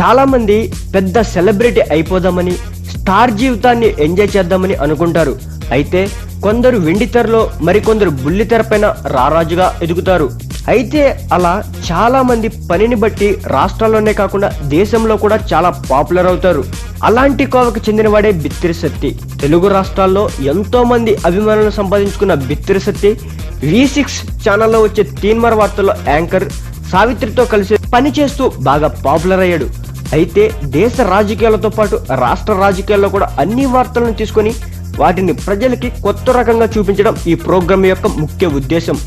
చాలా మంది పెద్ద సెలబ్రిటీ అయిపోదామని, స్టార్ జీవితాన్ని ఎంజాయ్ చేద్దామని అనుకుంటారు. అయితే కొందరు వెండితెరలో, మరికొందరు బుల్లితెరపైన రారాజుగా ఎదుగుతారు. అయితే అలా చాలా మంది పనిని బట్టి రాష్ట్రాల్లోనే కాకుండా దేశంలో కూడా చాలా పాపులర్ అవుతారు. అలాంటి కోవకు చెందినవాడే బిత్తిరి సత్తి. తెలుగు రాష్ట్రాల్లో ఎంతో మంది అభిమానులను సంపాదించుకున్న బిత్తిరి సత్తి V6 ఛానల్లో వచ్చే తీన్మార్ వార్తల్లో యాంకర్ సావిత్రితో కలిసి పనిచేస్తూ బాగా పాపులర్ అయ్యాడు. అయితే దేశ రాజకీయాలతో పాటు రాష్ట్ర రాజకీయాల్లో కూడా అన్ని వార్తలను తీసుకొని వాటిని ప్రజలకి కొత్త రకంగా చూపించడం ఈ ప్రోగ్రామ్ యొక్క ముఖ్య ఉద్దేశం.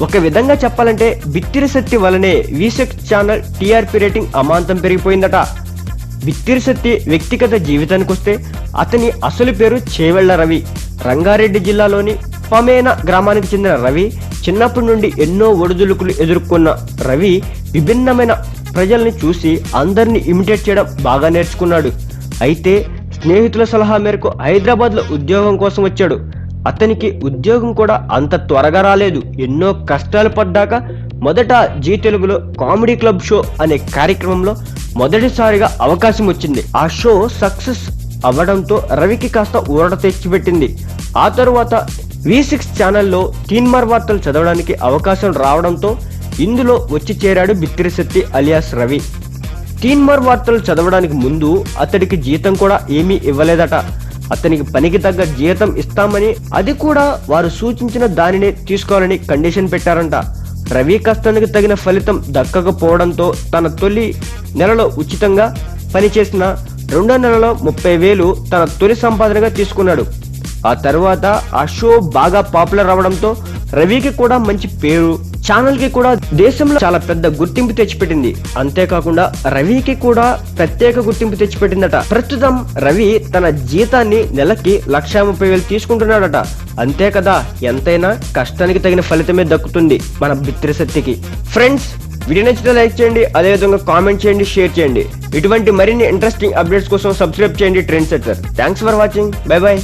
ఒక విధంగా చెప్పాలంటే బిత్తిరి సత్తి వలనే V6 ఛానల్ TRP రేటింగ్ అమాంతం పెరిగిపోయిందట. బిత్తిరి సత్తి వ్యక్తిగత జీవితానికి వస్తే అతని అసలు పేరు చేవెళ్ల రవి. రంగారెడ్డి జిల్లాలోని పమేన గ్రామానికి చెందిన రవి చిన్నప్పటి నుండి ఎన్నో ఒడిదుడుకులు ఎదుర్కొన్న రవి విభిన్నమైన ప్రజల్ని చూసి అందరినీ ఇమిటేట్ చేయడం బాగా నేర్చుకున్నాడు. అయితే స్నేహితుల సలహా మేరకు హైదరాబాద్లో ఉద్యోగం కోసం వచ్చాడు. అతనికి ఉద్యోగం కూడా అంత త్వరగా రాలేదు. ఎన్నో కష్టాలు పడ్డాక మొదట జీ తెలుగులో కామెడీ క్లబ్ షో అనే కార్యక్రమంలో మొదటిసారిగా అవకాశం వచ్చింది. ఆ షో సక్సెస్ అవ్వడంతో రవికి కాస్త ఊరట తెచ్చిపెట్టింది. ఆ తరువాత V6 ఛానల్లో తీన్మార్ వార్తలు చదవడానికి అవకాశం రావడంతో ఇందులో వచ్చి చేరాడు బిత్తిరి సత్తి అలియాస్ రవి. తీన్మార్ వార్తలు చదవడానికి ముందు అతడికి జీతం కూడా ఏమీ ఇవ్వలేదట. అతనికి పనికి తగ్గ జీతం ఇస్తామని, అది కూడా వారు సూచించిన దానినే తీసుకోవాలని కండిషన్ పెట్టారంట. రవి కష్టానికి తగిన ఫలితం దక్కకపోవడంతో తన తొలి నెలలో ఉచితంగా పనిచేసిన 2వ నెలలో 30,000 తన తొలి సంపాదనగా తీసుకున్నాడు. ఆ తర్వాత ఆ షో బాగా పాపులర్ అవడంతో రవికి కూడా మంచి పేరు, ఛానల్ కి కూడా దేశంలో చాలా పెద్ద గుర్తింపు తెచ్చిపెట్టింది. అంతేకాకుండా రవికి కూడా ప్రత్యేక గుర్తింపు తెచ్చిపెట్టిందట. ప్రస్తుతం రవి తన జీతాన్ని నెలకి 1,30,000 తీసుకుంటున్నాడట. అంతే కదా, ఎంతైనా కష్టానికి తగిన ఫలితమే దక్కుతుంది మన బిత్తిరి సత్తికి. ఫ్రెండ్స్, వీడియో నచ్చితే లైక్ చేయండి, అదేవిధంగా కామెంట్ చేయండి, షేర్ చేయండి. ఇటువంటి మరిన్ని ఇంట్రెస్టింగ్ అప్డేట్స్ కోసం సబ్స్క్రైబ్ చేయండి trend setter. Thanks for watching. By by.